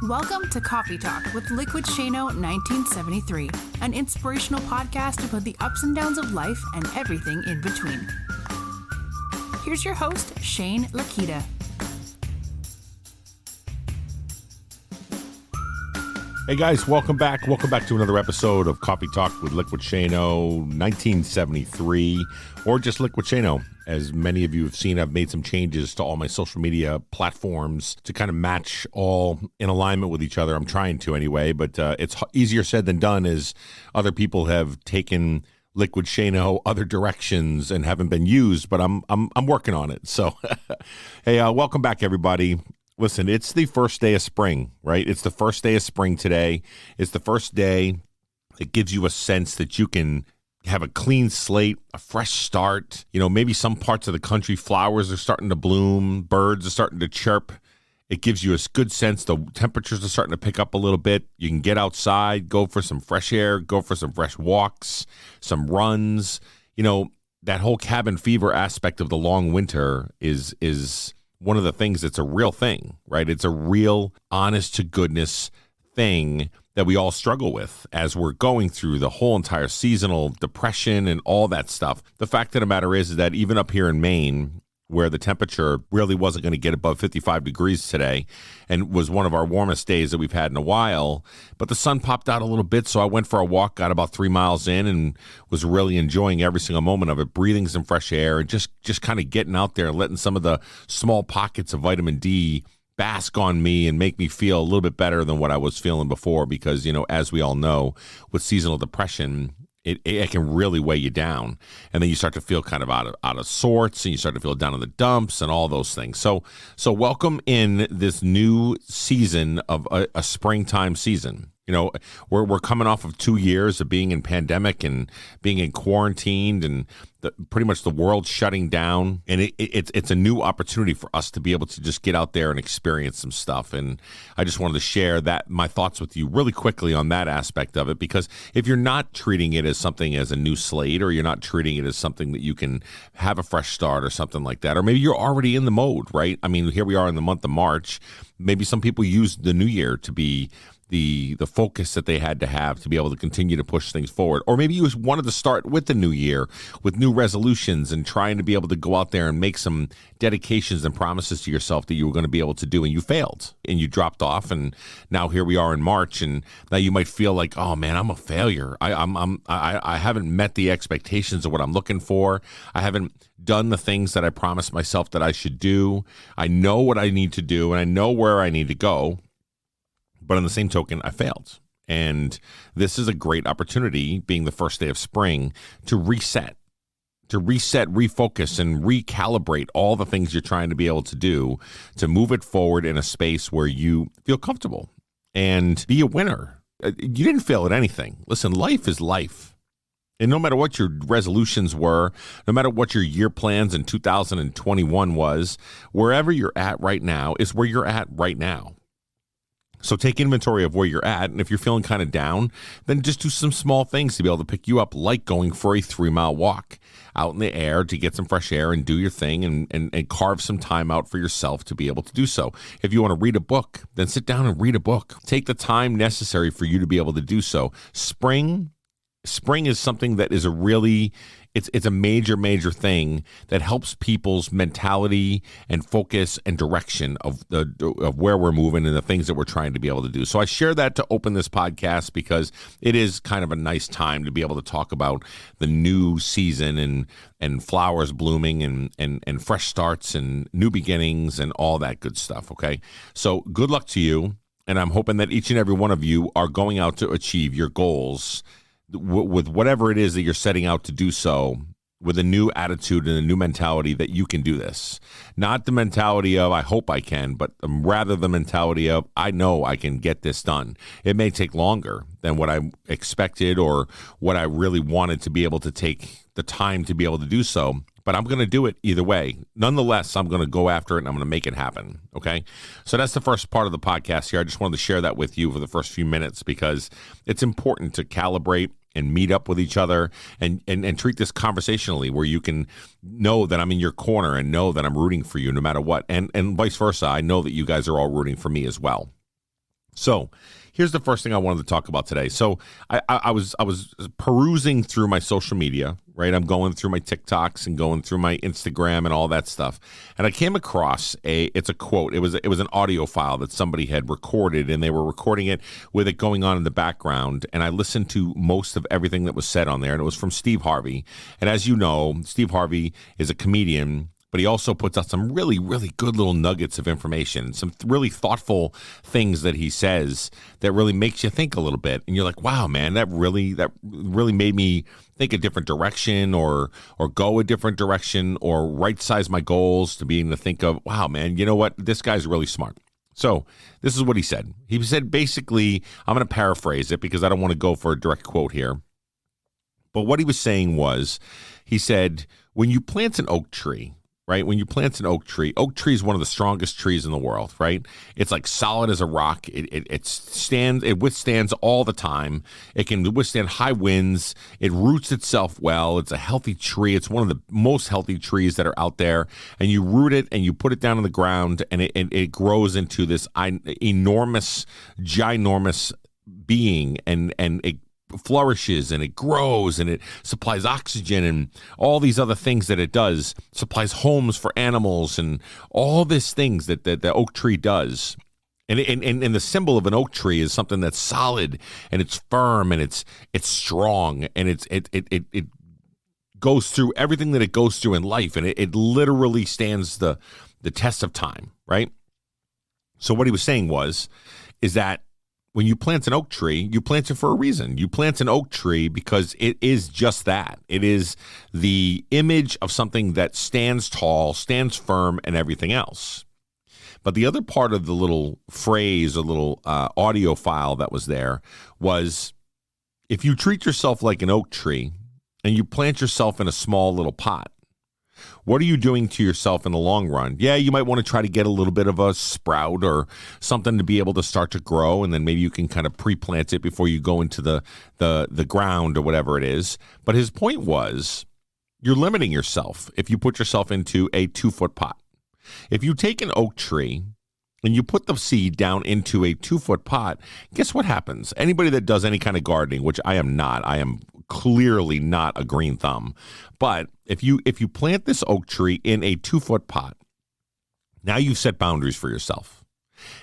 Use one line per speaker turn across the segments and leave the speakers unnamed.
Welcome to Coffee Talk with Liquidshano 1973, an inspirational podcast about the ups and downs of life and everything in between. Here's your host, Shane Lakita.
Hey guys, welcome back. Welcome back to another episode of Coffee Talk with Liquidshano 1973, or just Liquidshano. As many of you have seen, I've made some changes to all my social media platforms to kind of match all in alignment with each other. I'm trying to anyway, but it's easier said than done as other people have taken Liquidshano other directions and haven't been used, but I'm working on it. So, hey, welcome back, everybody. Listen, it's the first day of spring, right? It's the first day of spring today. It's the first day that gives you a sense that you can have a clean slate, a fresh start. You know, maybe some parts of the country, flowers are starting to bloom, birds are starting to chirp. It gives you a good sense the temperatures are starting to pick up a little bit. You can get outside, go for some fresh air, go for some fresh walks, some runs. You know, that whole cabin fever aspect of the long winter is one of the things that's a real thing, right? It's a real honest to goodness thing that we all struggle with as we're going through the whole entire seasonal depression and all that stuff. The fact of the matter is that even up here in Maine, where the temperature really wasn't going to get above 55 degrees today and was one of our warmest days that we've had in a while, but the sun popped out a little bit, so I went for a walk, got about 3 miles in, and was really enjoying every single moment of it, breathing some fresh air and just kind of getting out there and letting some of the small pockets of vitamin D bask on me and make me feel a little bit better than what I was feeling before because, you know, as we all know, with seasonal depression, it can really weigh you down. And then you start to feel kind of out of sorts and you start to feel down in the dumps and all those things. So welcome in this new season of a springtime season. You know, we're coming off of 2 years of being in pandemic and being in quarantined and pretty much the world shutting down. And it's a new opportunity for us to be able to just get out there and experience some stuff. And I just wanted to share my thoughts with you really quickly on that aspect of it, because if you're not treating it as something as a new slate, or you're not treating it as something that you can have a fresh start or something like that, or maybe you're already in the mode, right? I mean, here we are in the month of March. Maybe some people use the new year to be the focus that they had to have to be able to continue to push things forward. Or maybe you just wanted to start with the new year with new resolutions and trying to be able to go out there and make some dedications and promises to yourself that you were going to be able to do, and you failed and you dropped off. And now here we are in March, and now you might feel like, oh man, I'm a failure. I haven't met the expectations of what I'm looking for. I haven't done the things that I promised myself that I should do. I know what I need to do and I know where I need to go. But on the same token, I failed. And this is a great opportunity, being the first day of spring, to reset, refocus, and recalibrate all the things you're trying to be able to do to move it forward in a space where you feel comfortable and be a winner. You didn't fail at anything. Listen, life is life. And no matter what your resolutions were, no matter what your year plans in 2021 was, wherever you're at right now is where you're at right now. So take inventory of where you're at, and if you're feeling kind of down, then just do some small things to be able to pick you up, like going for a 3-mile walk out in the air to get some fresh air and do your thing and carve some time out for yourself to be able to do so. If you want to read a book, then sit down and read a book. Take the time necessary for you to be able to do so. Spring is something that is it's a major thing that helps people's mentality and focus and direction of where we're moving and the things that we're trying to be able to do. So I share that to open this podcast because it is kind of a nice time to be able to talk about the new season and flowers blooming and fresh starts and new beginnings and all that good stuff. Okay. So good luck to you. And I'm hoping that each and every one of you are going out to achieve your goals with whatever it is that you're setting out to do, so with a new attitude and a new mentality that you can do this. Not the mentality of I hope I can, but rather the mentality of I know I can get this done. It may take longer than what I expected or what I really wanted to be able to take the time to be able to do so, but I'm going to do it either way. Nonetheless, I'm going to go after it and I'm going to make it happen. Okay. So that's the first part of the podcast here. I just wanted to share that with you for the first few minutes because it's important to calibrate and meet up with each other and treat this conversationally, where you can know that I'm in your corner and know that I'm rooting for you no matter what. And vice versa. I know that you guys are all rooting for me as well. So here's the first thing I wanted to talk about today. So I was perusing through my social media, right? I'm going through my TikToks and going through my Instagram and all that stuff. And I came across it's a quote. It was an audio file that somebody had recorded, and they were recording it with it going on in the background. And I listened to most of everything that was said on there, and it was from Steve Harvey. And as you know, Steve Harvey is a comedian, but he also puts out some really, really good little nuggets of information, some really thoughtful things that he says that really makes you think a little bit. And you're like, wow, man, that really made me think a different direction or go a different direction or right size my goals to being to think of, wow, man, you know what? This guy's really smart. So this is what he said. He said, basically, I'm going to paraphrase it because I don't want to go for a direct quote here. But what he was saying was, he said, when you plant an oak tree, right? When you plant an oak tree is one of the strongest trees in the world, right? It's like solid as a rock. It withstands all the time. It can withstand high winds. It roots itself well. It's a healthy tree. It's one of the most healthy trees that are out there. And you root it and you put it down on the ground, and it grows into this enormous, ginormous being, and it flourishes and it grows and it supplies oxygen and all these other things that it does, supplies homes for animals and all these things that the oak tree does. And the symbol of an oak tree is something that's solid and it's firm and it's strong, and it goes through everything that it goes through in life, and it literally stands the test of time, right? So what he was saying is that when you plant an oak tree, you plant it for a reason. You plant an oak tree because it is just that. It is the image of something that stands tall, stands firm, and everything else. But the other part of the little phrase or little audio file that was there was, if you treat yourself like an oak tree and you plant yourself in a small little pot, what are you doing to yourself in the long run? Yeah, you might want to try to get a little bit of a sprout or something to be able to start to grow, and then maybe you can kind of pre-plant it before you go into the ground or whatever it is. But his point was, you're limiting yourself if you put yourself into a 2-foot pot. If you take an oak tree and you put the seed down into a 2-foot pot, guess what happens? Anybody that does any kind of gardening, which I am not, I am clearly not a green thumb. But if you plant this oak tree in a 2-foot pot, now you've set boundaries for yourself.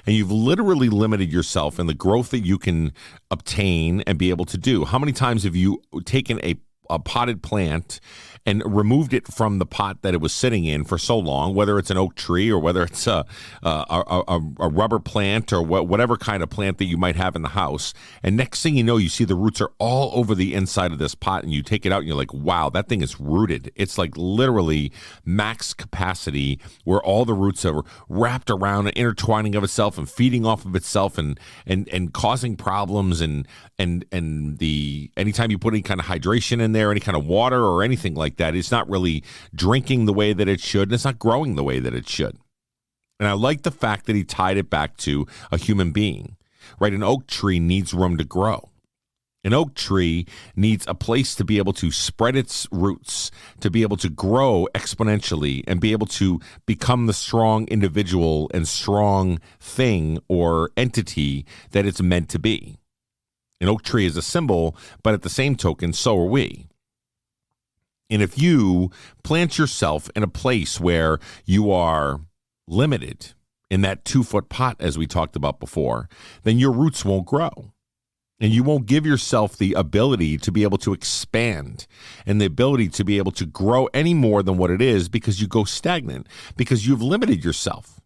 And you've literally limited yourself in the growth that you can obtain and be able to do. How many times have you taken a potted plant and removed it from the pot that it was sitting in for so long, whether it's an oak tree or whether it's a rubber plant or whatever kind of plant that you might have in the house. And next thing you know, you see the roots are all over the inside of this pot, and you take it out and you're like, wow, that thing is rooted. It's like literally max capacity, where all the roots are wrapped around and intertwining of itself and feeding off of itself and causing problems. And anytime you put any kind of hydration in there, any kind of water or anything like that, it's not really drinking the way that it should, and it's not growing the way that it should. And I like the fact that he tied it back to a human being, right? An oak tree needs room to grow. An oak tree needs a place to be able to spread its roots, to be able to grow exponentially and be able to become the strong individual and strong thing or entity that it's meant to be. An oak tree is a symbol, but at the same token, so are we. And if you plant yourself in a place where you are limited in that 2-foot pot, as we talked about before, then your roots won't grow. And you won't give yourself the ability to be able to expand and the ability to be able to grow any more than what it is, because you go stagnant, because you've limited yourself.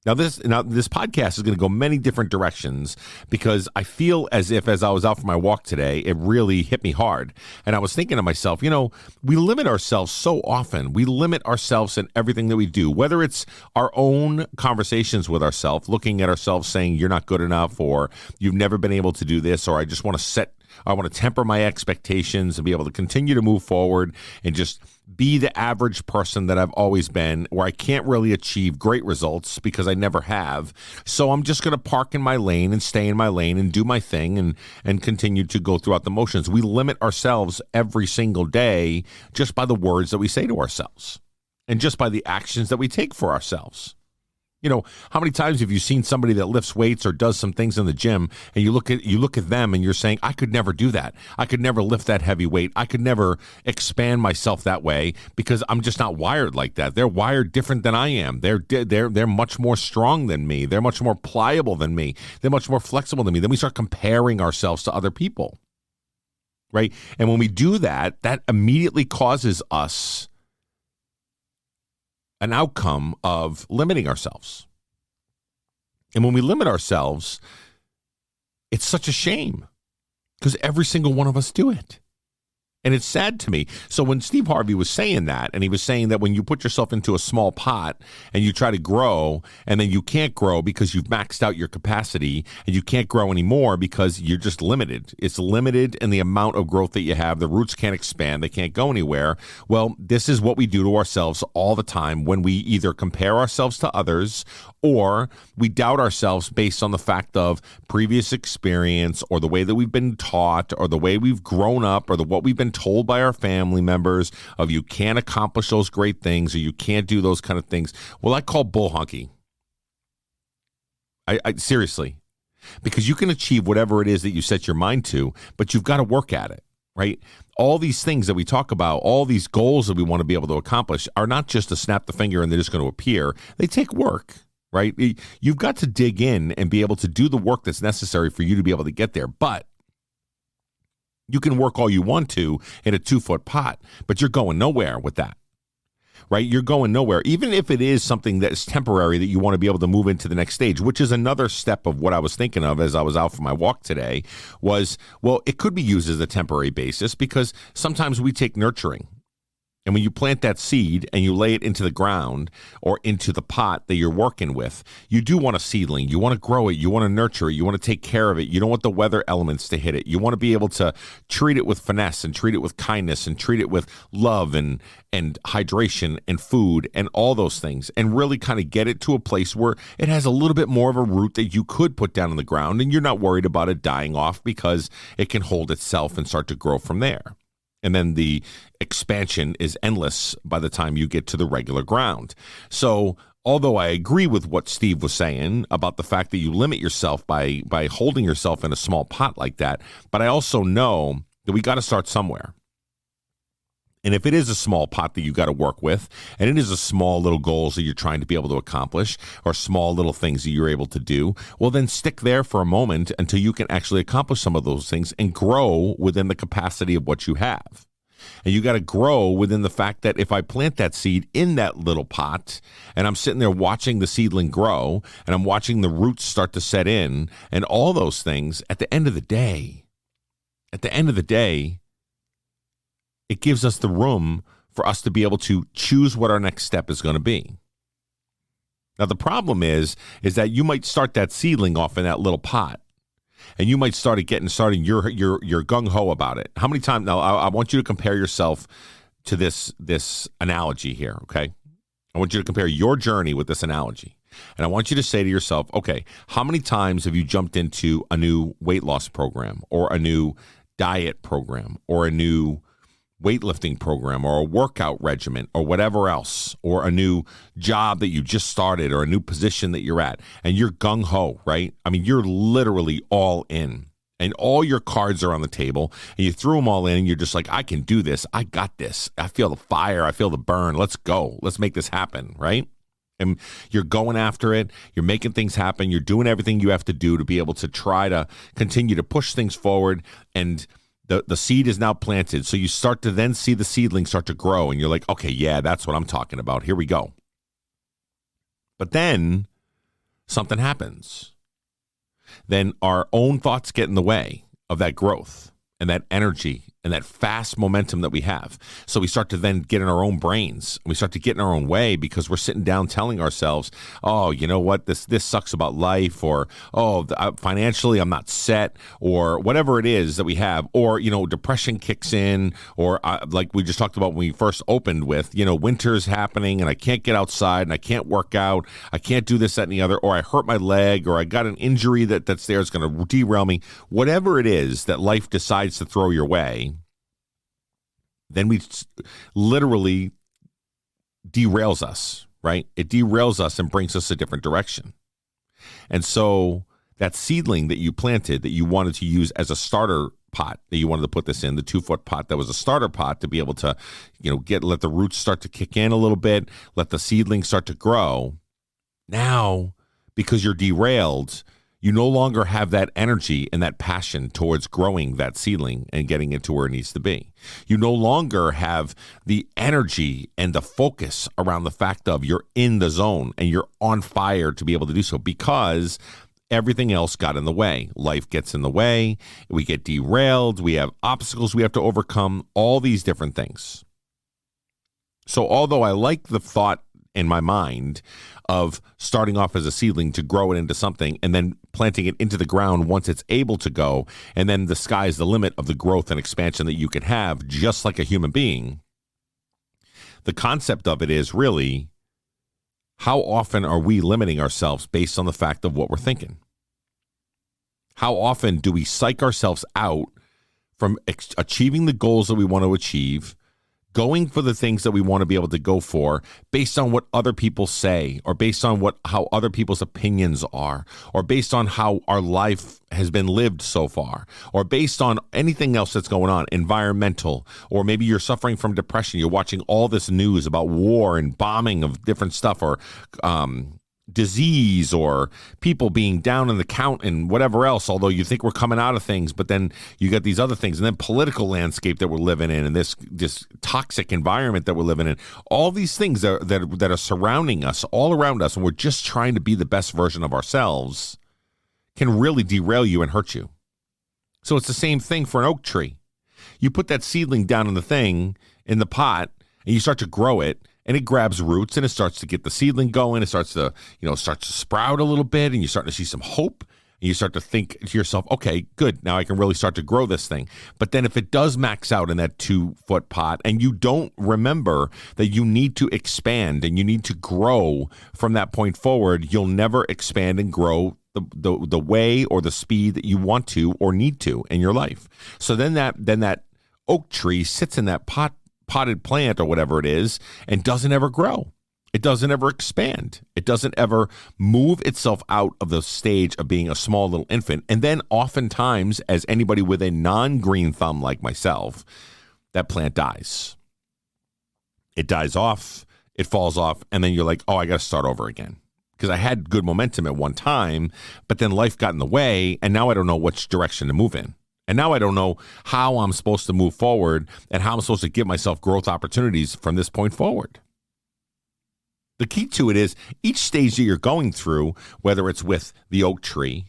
Now this podcast is going to go many different directions, because I feel as if, as I was out for my walk today, it really hit me hard. And I was thinking to myself, we limit ourselves so often. We limit ourselves in everything that we do, whether it's our own conversations with ourselves, looking at ourselves saying you're not good enough, or you've never been able to do this, or I want to temper my expectations and be able to continue to move forward and just be the average person that I've always been, where I can't really achieve great results because I never have. So I'm just going to park in my lane and stay in my lane and do my thing and continue to go throughout the motions. We limit ourselves every single day just by the words that we say to ourselves and just by the actions that we take for ourselves. How many times have you seen somebody that lifts weights or does some things in the gym, and you look at them and you're saying, I could never do that. I could never lift that heavy weight. I could never expand myself that way because I'm just not wired like that. They're wired different than I am. They're much more strong than me. They're much more pliable than me. They're much more flexible than me. Then we start comparing ourselves to other people, right? And when we do that, that immediately causes us an outcome of limiting ourselves. And when we limit ourselves, it's such a shame because every single one of us do it. And it's sad to me. So when Steve Harvey was saying that, and he was saying that when you put yourself into a small pot and you try to grow, and then you can't grow because you've maxed out your capacity, and you can't grow anymore because you're just limited. It's limited in the amount of growth that you have. The roots can't expand. They can't go anywhere. Well, this is what we do to ourselves all the time when we either compare ourselves to others or we doubt ourselves based on the fact of previous experience or the way that we've been taught or the way we've grown up or what we've been told by our family members of you can't accomplish those great things or you can't do those kind of things. Well, I call bull honky. I seriously, because you can achieve whatever it is that you set your mind to, but you've got to work at it, right? All these things that we talk about, all these goals that we want to be able to accomplish are not just to snap the finger and they're just going to appear. They take work. Right? You've got to dig in and be able to do the work that's necessary for you to be able to get there. But you can work all you want to in a 2-foot pot, but you're going nowhere with that. Right? You're going nowhere. Even if it is something that is temporary that you want to be able to move into the next stage, which is another step of what I was thinking of as I was out for my walk today was, well, it could be used as a temporary basis because sometimes we take nurturing. And when you plant that seed and you lay it into the ground or into the pot that you're working with, you do want a seedling. You want to grow it. You want to nurture it. You want to take care of it. You don't want the weather elements to hit it. You want to be able to treat it with finesse and treat it with kindness and treat it with love and hydration and food and all those things and really kind of get it to a place where it has a little bit more of a root that you could put down in the ground and you're not worried about it dying off because it can hold itself and start to grow from there. And then the expansion is endless by the time you get to the regular ground. So although I agree with what Steve was saying about the fact that you limit yourself by holding yourself in a small pot like that, but I also know that we got to start somewhere. And if it is a small pot that you got to work with, and it is a small little goals that you're trying to be able to accomplish, or small little things that you're able to do, well, then stick there for a moment until you can actually accomplish some of those things and grow within the capacity of what you have. And you got to grow within the fact that if I plant that seed in that little pot and I'm sitting there watching the seedling grow and I'm watching the roots start to set in and all those things, at the end of the day, it gives us the room for us to be able to choose what our next step is going to be. Now, the problem is that you might start that seedling off in that little pot, and you might start getting started. You're gung-ho about it. How many times? Now, I want you to compare yourself to this analogy here, okay? I want you to compare your journey with this analogy. And I want you to say to yourself, okay, how many times have you jumped into a new weight loss program or a new diet program or a new weightlifting program or a workout regimen or whatever else, or a new job that you just started or a new position that you're at, and you're gung-ho, right? I mean, you're literally all in and all your cards are on the table and you threw them all in and you're just like, I can do this. I got this. I feel the fire. I feel the burn. Let's go. Let's make this happen, right? And you're going after it. You're making things happen. You're doing everything you have to do to be able to try to continue to push things forward, and the seed is now planted. So you start to then see the seedling start to grow and you're like, okay, yeah, that's what I'm talking about. Here we go. But then something happens. Then our own thoughts get in the way of that growth and that energy and that fast momentum that we have. So we start to then get in our own brains. We start to get in our own way because we're sitting down telling ourselves, oh, you know what, this sucks about life, or, oh, financially I'm not set, or whatever it is that we have, or, depression kicks in, or like we just talked about when we first opened with, winter's happening and I can't get outside and I can't work out. I can't do this, that, and the other, or I hurt my leg, or I got an injury that's there, it's going to derail me. Whatever it is that life decides to throw your way, then we literally derails us, right? It derails us and brings us a different direction. And so that seedling that you planted that you wanted to use as a starter pot, that you wanted to put this in, the 2-foot pot that was a starter pot to be able to, let the roots start to kick in a little bit, let the seedling start to grow. Now, because you're derailed, you no longer have that energy and that passion towards growing that seedling and getting it to where it needs to be. You no longer have the energy and the focus around the fact of you're in the zone and you're on fire to be able to do so because everything else got in the way. Life gets in the way. We get derailed. We have obstacles we have to overcome, all these different things. So although I like the thought in my mind of starting off as a seedling to grow it into something and then planting it into the ground once it's able to go, and then the sky's the limit of the growth and expansion that you can have just like a human being, the concept of it is really, how often are we limiting ourselves based on the fact of what we're thinking? How often do we psych ourselves out from achieving the goals that we want to achieve, going for the things that we want to be able to go for based on what other people say, or based on how other people's opinions are, or based on how our life has been lived so far, or based on anything else that's going on, environmental, or maybe you're suffering from depression. You're watching all this news about war and bombing of different stuff, or disease, or people being down in the count and whatever else, although you think we're coming out of things, but then you got these other things, and then political landscape that we're living in, and this toxic environment that we're living in, all these things that are surrounding us, all around us, and we're just trying to be the best version of ourselves, can really derail you and hurt you. So it's the same thing for an oak tree. You put that seedling down in the pot, and you start to grow it, and it grabs roots, and it starts to get the seedling going. It starts to sprout a little bit, and you're starting to see some hope. And you start to think to yourself, okay, good, now I can really start to grow this thing. But then if it does max out in that 2-foot pot, and you don't remember that you need to expand and you need to grow from that point forward, you'll never expand and grow the way or the speed that you want to or need to in your life. So then that oak tree sits in that potted plant or whatever it is and doesn't ever grow. It doesn't ever expand. It doesn't ever move itself out of the stage of being a small little infant. And then oftentimes, as anybody with a non-green thumb like myself, that plant dies. It dies off, it falls off, and then you're like, oh, I got to start over again. Because I had good momentum at one time, but then life got in the way, and now I don't know which direction to move in. And now I don't know how I'm supposed to move forward and how I'm supposed to give myself growth opportunities from this point forward. The key to it is each stage that you're going through, whether it's with the oak tree,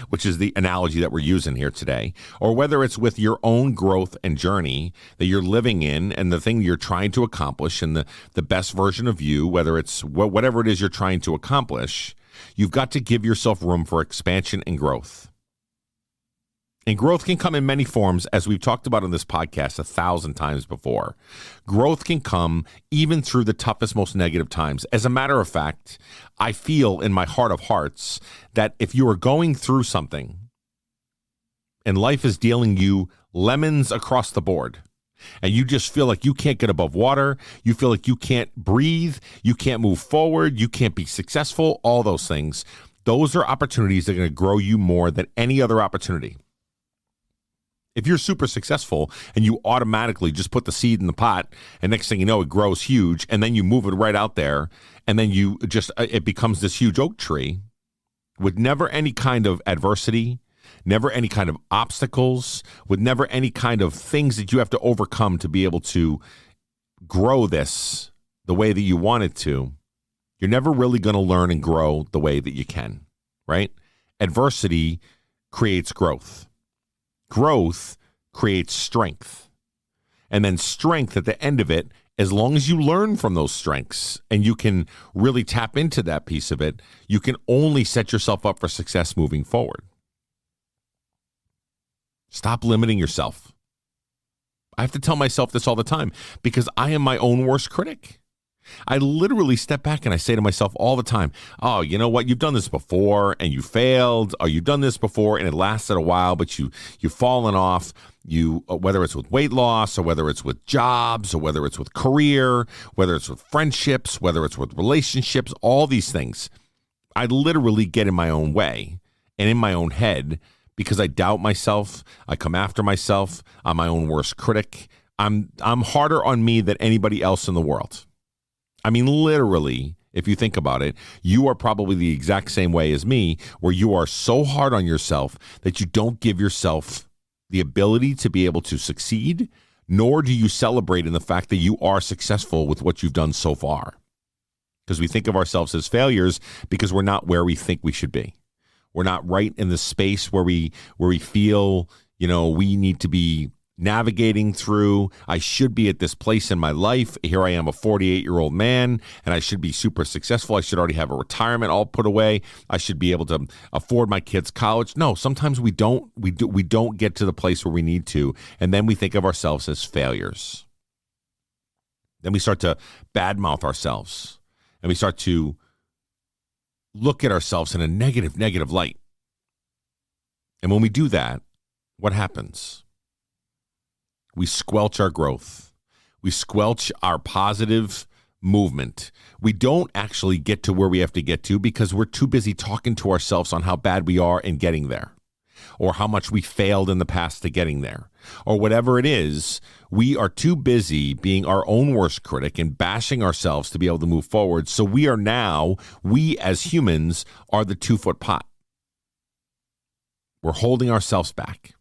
which is the analogy that we're using here today, or whether it's with your own growth and journey that you're living in and the thing you're trying to accomplish and the best version of you, whether it's whatever it is you're trying to accomplish, you've got to give yourself room for expansion and growth. And growth can come in many forms, as we've talked about on this podcast 1,000 times before. Growth can come even through the toughest, most negative times. As a matter of fact, I feel in my heart of hearts that if you are going through something and life is dealing you lemons across the board, and you just feel like you can't get above water, you feel like you can't breathe, you can't move forward, you can't be successful, all those things, those are opportunities that are going to grow you more than any other opportunity. If you're super successful and you automatically just put the seed in the pot and next thing you know, it grows huge and then you move it right out there and then it becomes this huge oak tree with never any kind of adversity, never any kind of obstacles, with never any kind of things that you have to overcome to be able to grow this the way that you want it to, you're never really going to learn and grow the way that you can, right? Adversity creates growth. Growth creates strength. And then strength at the end of it, as long as you learn from those strengths and you can really tap into that piece of it, you can only set yourself up for success moving forward. Stop limiting yourself. I have to tell myself this all the time because I am my own worst critic. I literally step back and I say to myself all the time, oh, you know what? You've done this before and you failed, or you've done this before and it lasted a while, but you've fallen off. Whether it's with weight loss or whether it's with jobs or whether it's with career, whether it's with friendships, whether it's with relationships, all these things. I literally get in my own way and in my own head because I doubt myself. I come after myself. I'm my own worst critic. I'm harder on me than anybody else in the world. I mean, literally, if you think about it, you are probably the exact same way as me, where you are so hard on yourself that you don't give yourself the ability to be able to succeed, nor do you celebrate in the fact that you are successful with what you've done so far. Because we think of ourselves as failures because we're not where we think we should be. We're not right in the space where we feel, we need to be navigating through. I should be at this place in my life. Here I am, a 48-year-old man, and I should be super successful. I should already have a retirement all put away. I should be able to afford my kids' college. No, sometimes we don't. We don't get to the place where we need to, and then we think of ourselves as failures. Then we start to badmouth ourselves, and we start to look at ourselves in a negative light. And when we do that, what happens? We squelch our growth. We squelch our positive movement. We don't actually get to where we have to get to because we're too busy talking to ourselves on how bad we are in getting there, or how much we failed in the past to getting there, or whatever it is. We are too busy being our own worst critic and bashing ourselves to be able to move forward. So we as humans are the 2-foot pot. We're holding ourselves back.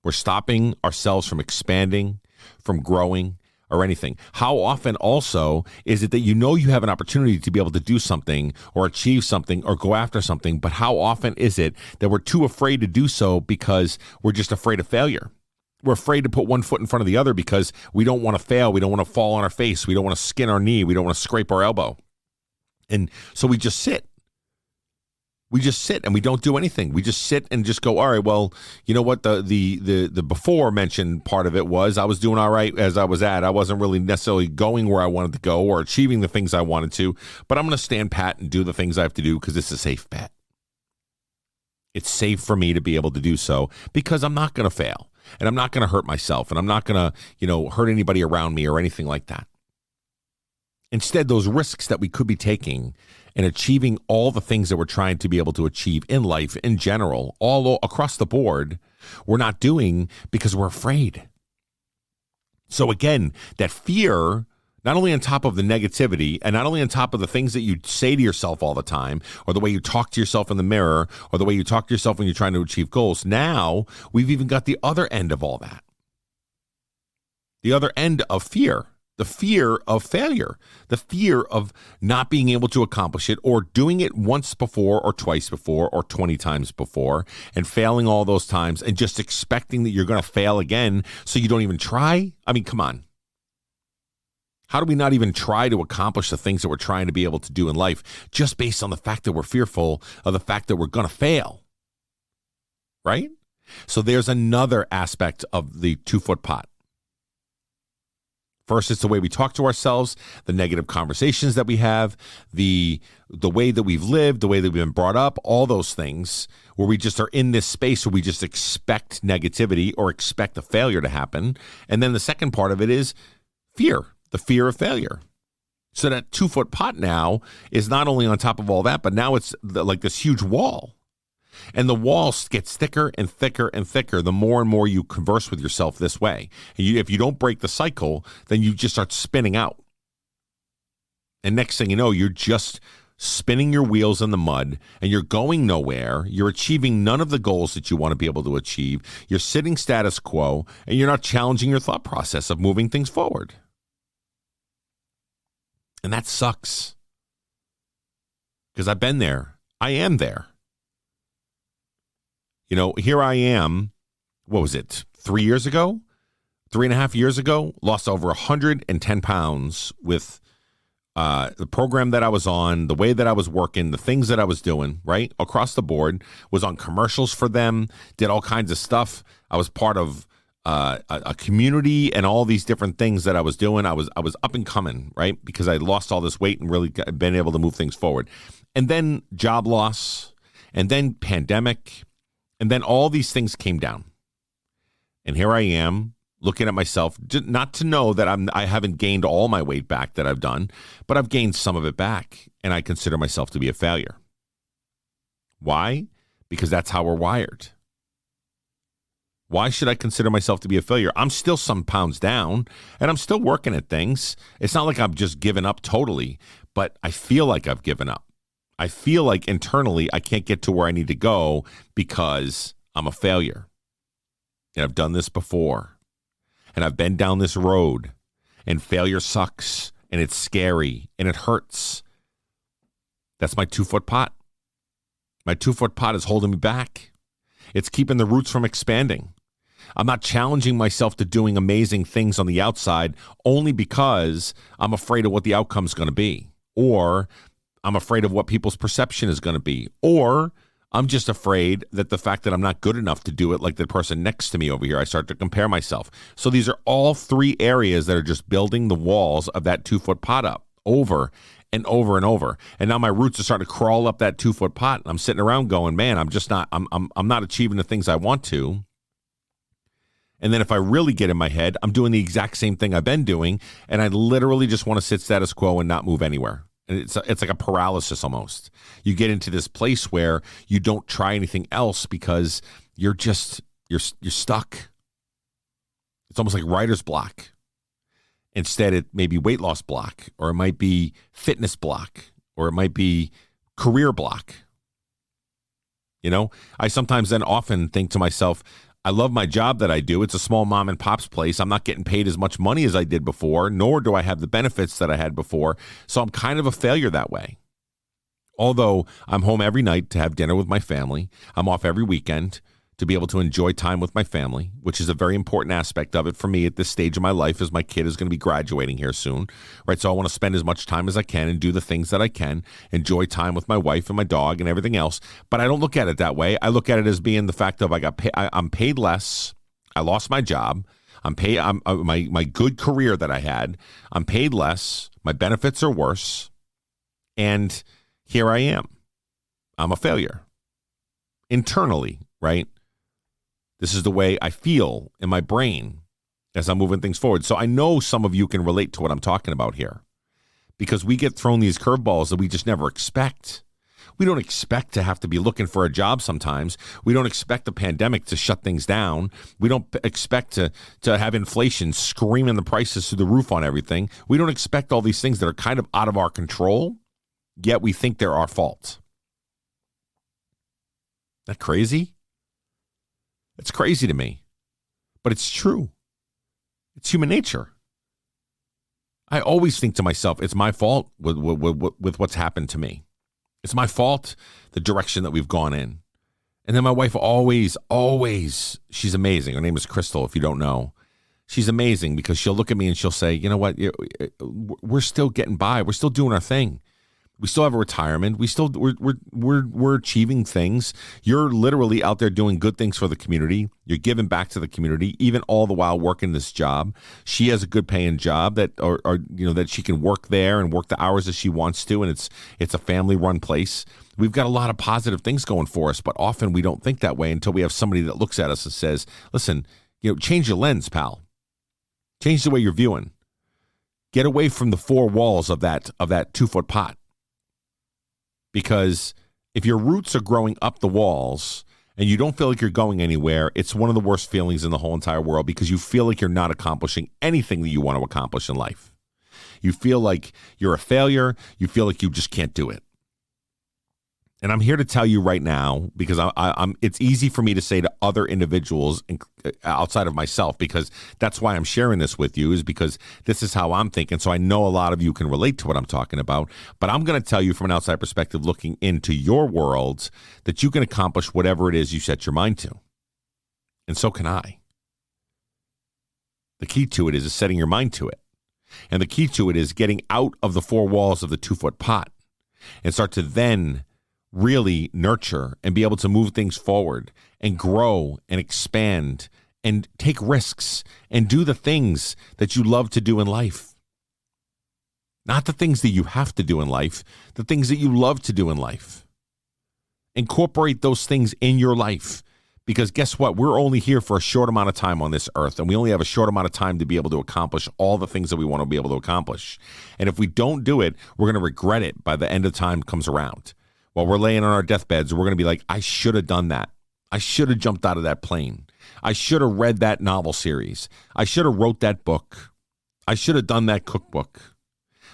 We're stopping ourselves from expanding, from growing, or anything. How often also is it that you have an opportunity to be able to do something or achieve something or go after something, but how often is it that we're too afraid to do so because we're just afraid of failure? We're afraid to put one foot in front of the other because we don't want to fail. We don't want to fall on our face. We don't want to skin our knee. We don't want to scrape our elbow. And so we just sit. We just sit and we don't do anything. We just sit and just go, all right, well, you know what? The before mentioned part of it was I was doing all right as I was at. I wasn't really necessarily going where I wanted to go or achieving the things I wanted to, but I'm going to stand pat and do the things I have to do because it's a safe bet. It's safe for me to be able to do so because I'm not going to fail and I'm not going to hurt myself and I'm not going to, hurt anybody around me or anything like that. Instead, those risks that we could be taking and achieving all the things that we're trying to be able to achieve in life in general, all across the board, we're not doing because we're afraid. So again, that fear, not only on top of the negativity and not only on top of the things that you say to yourself all the time, or the way you talk to yourself in the mirror, or the way you talk to yourself when you're trying to achieve goals, now we've even got the other end of all that. The other end of fear. The fear of failure, the fear of not being able to accomplish it or doing it once before or twice before or 20 times before and failing all those times and just expecting that you're going to fail again so you don't even try. I mean, come on. How do we not even try to accomplish the things that we're trying to be able to do in life just based on the fact that we're fearful of the fact that we're going to fail? Right? So there's another aspect of the 2-foot pot. First, it's the way we talk to ourselves, the negative conversations that we have, the way that we've lived, the way that we've been brought up, all those things where we just are in this space where we just expect negativity or expect a failure to happen. And then the second part of it is fear, the fear of failure. So that 2-foot pot now is not only on top of all that, but now it's like this huge wall. And the wall gets thicker and thicker and thicker the more and more you converse with yourself this way. And if you don't break the cycle, then you just start spinning out. And next thing you know, you're just spinning your wheels in the mud and you're going nowhere. You're achieving none of the goals that you want to be able to achieve. You're sitting status quo and you're not challenging your thought process of moving things forward. And that sucks. Because I've been there. I am there. Here I am, what was it, 3 years ago? 3.5 years ago, lost over 110 pounds with the program that I was on, the way that I was working, the things that I was doing, right? Across the board, was on commercials for them, did all kinds of stuff. I was part of a community and all these different things that I was doing. I was up and coming, right? Because I lost all this weight and really been able to move things forward. And then job loss, and then pandemic, and then all these things came down. And here I am looking at myself, not to know that I haven't gained all my weight back that I've done, but I've gained some of it back, and I consider myself to be a failure. Why? Because that's how we're wired. Why should I consider myself to be a failure? I'm still some pounds down, and I'm still working at things. It's not like I've just given up totally, but I feel like I've given up. I feel like internally I can't get to where I need to go because I'm a failure. And I've done this before. And I've been down this road. And failure sucks. And it's scary. And it hurts. That's my 2-foot pot. My 2-foot pot is holding me back. It's keeping the roots from expanding. I'm not challenging myself to doing amazing things on the outside only because I'm afraid of what the outcome is going to be. Or I'm afraid of what people's perception is going to be. Or I'm just afraid that the fact that I'm not good enough to do it like the person next to me over here, I start to compare myself. So these are all 3 areas that are just building the walls of that 2-foot pot up over and over and over. And now my roots are starting to crawl up that 2-foot pot. And I'm sitting around going, man, I'm not achieving the things I want to. And then if I really get in my head, I'm doing the exact same thing I've been doing. And I literally just want to sit status quo and not move anywhere. And it's like a paralysis almost. You get into this place where you don't try anything else because you're stuck. It's almost like writer's block. Instead, it may be weight loss block, or it might be fitness block, or it might be career block. You know, I sometimes then often think to myself, I love my job that I do. It's a small mom and pop's place. I'm not getting paid as much money as I did before, nor do I have the benefits that I had before. So I'm kind of a failure that way. Although I'm home every night to have dinner with my family. I'm off every weekend to be able to enjoy time with my family, which is a very important aspect of it for me at this stage of my life, as my kid is going to be graduating here soon, right? So I want to spend as much time as I can and do the things that I can, enjoy time with my wife and my dog and everything else. But I don't look at it that way. I look at it as being the fact of I'm paid less. I lost my job. My good career that I had. I'm paid less. My benefits are worse. And here I am. I'm a failure. Internally, right? This is the way I feel in my brain as I'm moving things forward. So I know some of you can relate to what I'm talking about here, because we get thrown these curveballs that we just never expect. We don't expect to have to be looking for a job sometimes. We don't expect the pandemic to shut things down. We don't expect to have inflation screaming the prices through the roof on everything. We don't expect all these things that are kind of out of our control, yet we think they're our fault. Isn't that crazy? It's crazy to me, but it's true. It's human nature. I always think to myself, it's my fault with what's happened to me. It's my fault, the direction that we've gone in. And then my wife always, she's amazing. Her name is Crystal, if you don't know. She's amazing because she'll look at me and she'll say, you know what, we're still getting by. We're still doing our thing. We still have a retirement. We're achieving things. You're literally out there doing good things for the community. You're giving back to the community, even all the while working this job. She has a good paying job that she can work there and work the hours that she wants to, and it's a family run place. We've got a lot of positive things going for us, but often we don't think that way until we have somebody that looks at us and says, "Listen, change your lens, pal. Change the way you're viewing. Get away from the 4 walls of that 2-foot pot." Because if your roots are growing up the walls and you don't feel like you're going anywhere, it's one of the worst feelings in the whole entire world, because you feel like you're not accomplishing anything that you want to accomplish in life. You feel like you're a failure. You feel like you just can't do it. And I'm here to tell you right now, because it's easy for me to say to other individuals outside of myself, because that's why I'm sharing this with you, is because this is how I'm thinking. So I know a lot of you can relate to what I'm talking about. But I'm going to tell you from an outside perspective, looking into your world, that you can accomplish whatever it is you set your mind to. And so can I. The key to it is setting your mind to it. And the key to it is getting out of the 4 walls of the 2-foot pot and start to then really nurture and be able to move things forward and grow and expand and take risks and do the things that you love to do in life. Not the things that you have to do in life, the things that you love to do in life. Incorporate those things in your life, because guess what? We're only here for a short amount of time on this earth, and we only have a short amount of time to be able to accomplish all the things that we want to be able to accomplish. And if we don't do it, we're going to regret it by the end of time comes around. While we're laying on our deathbeds, we're going to be like, I should have done that. I should have jumped out of that plane. I should have read that novel series. I should have wrote that book. I should have done that cookbook.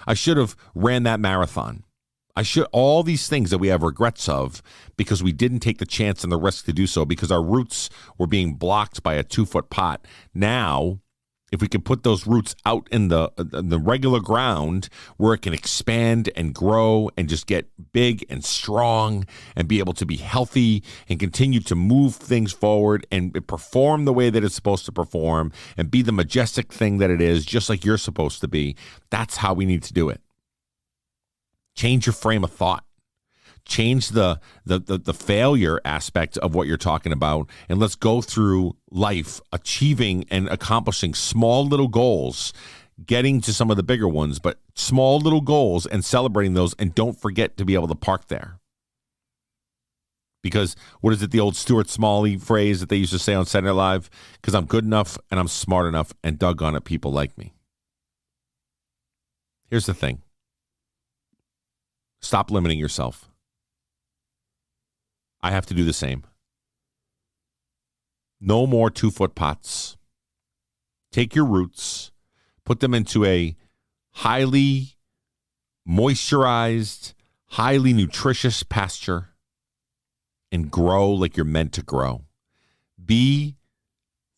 I should have ran that marathon. All these things that we have regrets of because we didn't take the chance and the risk to do so because our roots were being blocked by a 2-foot pot. Now, if we can put those roots out in the regular ground where it can expand and grow and just get big and strong and be able to be healthy and continue to move things forward and perform the way that it's supposed to perform and be the majestic thing that it is, just like you're supposed to be, that's how we need to do it. Change your frame of thought. Change the failure aspect of what you're talking about, and let's go through life achieving and accomplishing small little goals, getting to some of the bigger ones, but small little goals and celebrating those, and don't forget to be able to park there. Because what is it, the old Stuart Smalley phrase that they used to say on Saturday Night Live? Because I'm good enough and I'm smart enough and doggone it, people like me. Here's the thing. Stop limiting yourself. I have to do the same. No more 2-foot pots. Take your roots, put them into a highly moisturized, highly nutritious pasture, and grow like you're meant to grow. Be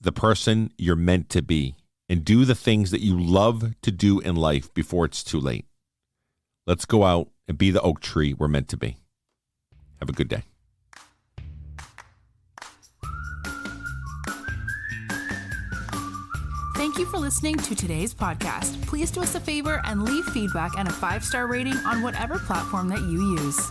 the person you're meant to be, and do the things that you love to do in life before it's too late. Let's go out and be the oak tree we're meant to be. Have a good day.
Thank you for listening to today's podcast. Please do us a favor and leave feedback and a 5-star rating on whatever platform that you use.